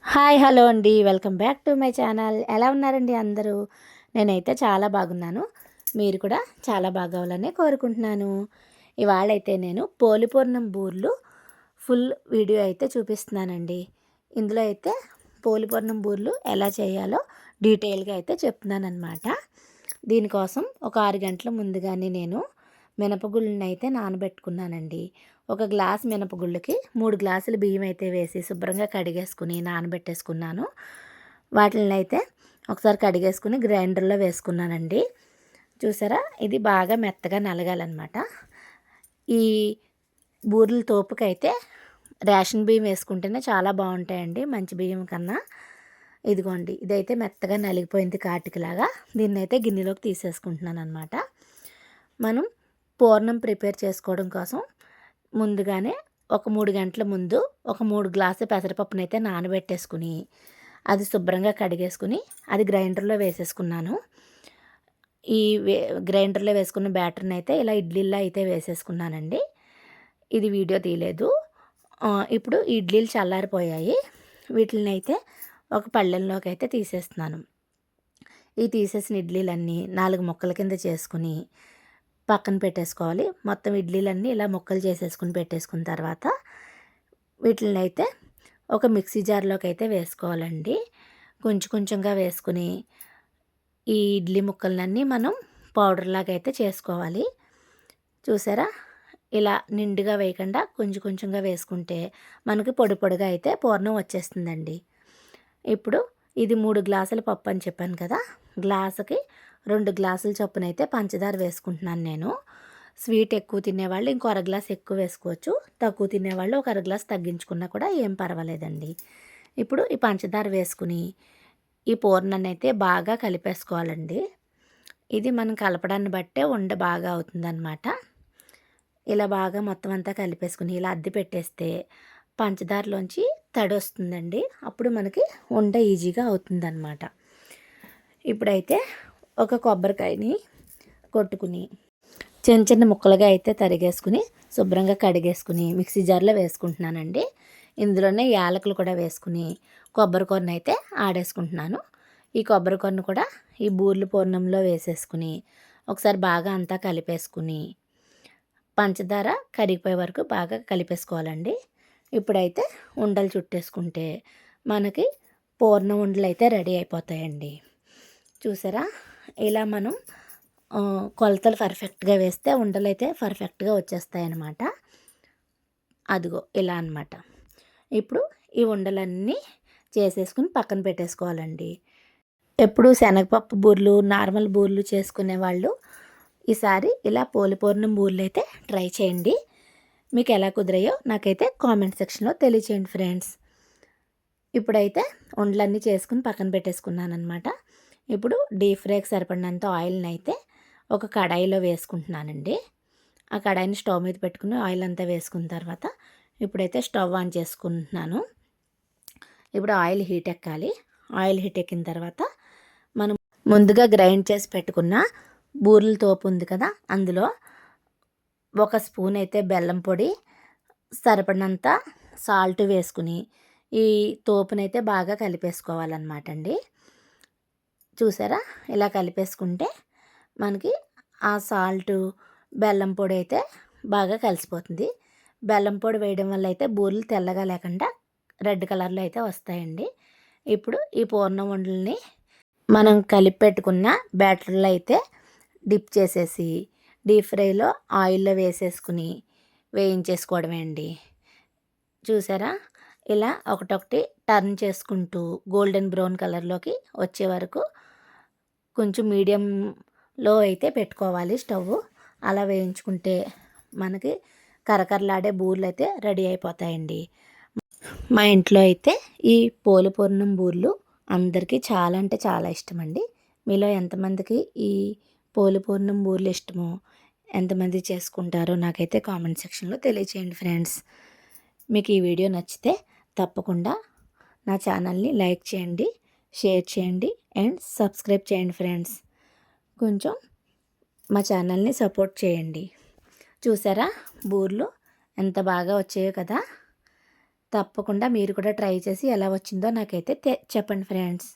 Hi hello అండి, welcome back to my channel. ఎలా ఉన్నారండి అందరూ? నేనైతే చాలా బాగున్నాను. మీరు కూడా చాలా బాగోవాలని కోరుకుంటున్నాను. ఇవాళైతే నేను పోలిపూర్ణం బూర్లు ఫుల్ వీడియో అయితే చూపిస్తున్నానండి. ఇందులో అయితే పోలిపూర్ణం బూర్లు ఎలా చేయాలో డీటెయిల్గా అయితే చెప్తున్నానమాట. దీనికోసం ఒక 6 గంటల ముందుగానే నేను మినపగుళ్ళని అయితే నానబెట్టుకున్నానండి. ఒక గ్లాస్ మినపగుళ్ళకి 3 గ్లాసులు బియ్యం అయితే వేసి శుభ్రంగా కడిగేసుకుని నానబెట్టేసుకున్నాను. వాటిని అయితే ఒకసారి కడిగేసుకుని గ్రైండర్లో వేసుకున్నానండి. చూసారా, ఇది బాగా మెత్తగా నలగాలన్నమాట. ఈ బూరెల తోపుకైతే రేషన్ బియ్యం వేసుకుంటేనే చాలా బాగుంటాయండి, మంచి బియ్యం కన్నా. ఇదిగోండి, ఇదైతే మెత్తగా నలిగిపోయింది కాటికిలాగా. దీన్ని అయితే గిన్నెలోకి తీసేసుకుంటున్నాను అనమాట. మనం పూర్ణం ప్రిపేర్ చేసుకోవడం కోసం ముందుగానే ఒక 3 గంటల ముందు ఒక 3 గ్లాసుల పెసరపప్పునైతే నానబెట్టేసుకుని అది శుభ్రంగా కడిగేసుకుని అది గ్రైండర్లో వేసేసుకున్నాను. ఈ గ్రైండర్లో వేసుకున్న బ్యాటర్ని అయితే ఇలా ఇడ్లీల్లో అయితే వేసేసుకున్నానండి. ఇది వీడియో తీయలేదు. ఇప్పుడు ఇడ్లీలు చల్లారిపోయాయి. వీటిని అయితే ఒక పళ్ళెంలోకి అయితే తీసేస్తున్నాను. ఈ తీసేసిన ఇడ్లీలన్నీ 4 ముక్కల కింద చేసుకుని పక్కన పెట్టేసుకోవాలి. మొత్తం ఇడ్లీలన్నీ ఇలా ముక్కలు చేసేసుకుని పెట్టేసుకున్న తర్వాత వీటిని అయితే ఒక మిక్సీ జార్లోకి అయితే వేసుకోవాలండి. కొంచెం కొంచెంగా వేసుకుని ఈ ఇడ్లీ ముక్కలన్నీ మనం పౌడర్ లాగా అయితే చేసుకోవాలి. చూసారా, ఇలా నిండుగా వేయకుండా కొంచెం కొంచెంగా వేసుకుంటే మనకి పొడి పొడిగా అయితే పూర్ణం వచ్చేస్తుందండి. ఇప్పుడు ఇది 3 గ్లాసుల పప్పు అని చెప్పాను కదా, గ్లాసుకి 2 గ్లాసుల చొప్పున అయితే పంచదార వేసుకుంటున్నాను నేను. స్వీట్ ఎక్కువ తినేవాళ్ళు ఇంకో అర గ్లాస్ ఎక్కువ వేసుకోవచ్చు, తక్కువ తినేవాళ్ళు ఒక అర గ్లాస్ తగ్గించుకున్నా కూడా ఏం పర్వాలేదండి. ఇప్పుడు ఈ పంచదార వేసుకుని ఈ పూర్ణాన్ని అయితే బాగా కలిపేసుకోవాలండి. ఇది మనం కలపడాన్ని బట్టే ఉండ బాగా అవుతుందన్నమాట. ఇలా బాగా మొత్తం అంతా కలిపేసుకుని ఇలా అద్ది పెట్టేస్తే పంచదారలోంచి తడి వస్తుందండి. అప్పుడు మనకి ఉండ ఈజీగా అవుతుందన్నమాట. ఇప్పుడైతే ఒక కొబ్బరికాయని కొట్టుకుని చిన్న చిన్న ముక్కలుగా అయితే తరిగేసుకుని శుభ్రంగా కడిగేసుకుని మిక్సీ జార్లో వేసుకుంటున్నానండి. ఇందులోనే యాలకులు కూడా వేసుకుని కొబ్బరి కొన్ను అయితే ఆడేసుకుంటున్నాను. ఈ కొబ్బరి కొన్ను కూడా ఈ బూర్లు పూర్ణంలో వేసేసుకుని ఒకసారి బాగా అంతా కలిపేసుకుని పంచదార కరిగిపోయే వరకు బాగా కలిపేసుకోవాలండి. ఇప్పుడైతే ఉండలు చుట్టేసుకుంటే మనకి పూర్ణ ఉండలు అయితే రెడీ అయిపోతాయండి. చూసారా, ఇలా మనం కొలతలు పర్ఫెక్ట్గా వేస్తే ఉండలు అయితే పర్ఫెక్ట్గా వచ్చేస్తాయి అన్నమాట. అదిగో ఇలా అన్నమాట. ఇప్పుడు ఈ ఉండలన్నీ చేసేసుకుని పక్కన పెట్టేసుకోవాలండి. ఎప్పుడు శనగపప్పు బూర్లు నార్మల్ బూర్లు చేసుకునే వాళ్ళు ఈసారి ఇలా పూర్ణం బూర్లు అయితే ట్రై చేయండి. మీకు ఎలా కుదిరాయో నాకైతే కామెంట్ సెక్షన్లో తెలియచేయండి ఫ్రెండ్స్. ఇప్పుడైతే ఉండలన్నీ చేసుకుని పక్కన పెట్టేసుకున్నాను అనమాట. ఇప్పుడు డీప్ ఫ్రైకి సరిపడినంత ఆయిల్ని అయితే ఒక కడాయిలో వేసుకుంటున్నానండి. ఆ కడాయిని స్టవ్ మీద పెట్టుకుని ఆయిల్ అంతా వేసుకున్న తర్వాత ఇప్పుడైతే స్టవ్ ఆన్ చేసుకుంటున్నాను. ఇప్పుడు ఆయిల్ హీట్ ఎక్కాలి. ఆయిల్ హీట్ ఎక్కిన తర్వాత మనం ముందుగా గ్రైండ్ చేసి పెట్టుకున్న బూరెల తోపు ఉంది కదా, అందులో ఒక స్పూన్ అయితే బెల్లం పొడి, సరిపడినంత సాల్ట్ వేసుకుని ఈ తోపునైతే బాగా కలిపేసుకోవాలన్నమాట అండి. చూసారా, ఇలా కలిపేసుకుంటే మనకి ఆ సాల్టు బెల్లం పొడి అయితే బాగా కలిసిపోతుంది. బెల్లం పొడి వేయడం వల్ల అయితే బూరెలు తెల్లగా లేకుండా రెడ్ కలర్లో అయితే వస్తాయండి. ఇప్పుడు ఈ పూర్ణం ఉండల్ని మనం కలిపి పెట్టుకున్న బ్యాటర్లో అయితే డిప్ చేసేసి డీప్ ఫ్రైలో ఆయిల్లో వేసేసుకుని వేయించేసుకోవడమే అండి. చూసారా, ఇలా ఒకటొకటి టర్న్ చేసుకుంటూ గోల్డెన్ బ్రౌన్ కలర్లోకి వచ్చే వరకు కొంచెం మీడియంలో అయితే పెట్టుకోవాలి స్టవ్. అలా వేయించుకుంటే మనకి కరకరలాడే బూరెలు అయితే రెడీ అయిపోతాయండి. మా ఇంట్లో అయితే ఈ పూర్ణం బూరెలు అందరికీ చాలా అంటే చాలా ఇష్టం అండి. మీలో ఎంతమందికి ఈ పూర్ణం బూరెలు ఇష్టమో, ఎంతమంది చేసుకుంటారో నాకైతే కామెంట్ సెక్షన్లో తెలియచేయండి ఫ్రెండ్స్. మీకు ఈ వీడియో నచ్చితే తప్పకుండా నా ఛానల్ని లైక్ చేయండి, షేర్ చేయండి అండ్ సబ్స్క్రైబ్ చేయండి ఫ్రెండ్స్. కొంచెం మా ఛానల్ని సపోర్ట్ చేయండి. చూసారా, బూరెలు ఎంత బాగా వచ్చాయో కదా. తప్పకుండా మీరు కూడా ట్రై చేసి ఎలా వచ్చిందో నాకైతే చెప్పండి ఫ్రెండ్స్.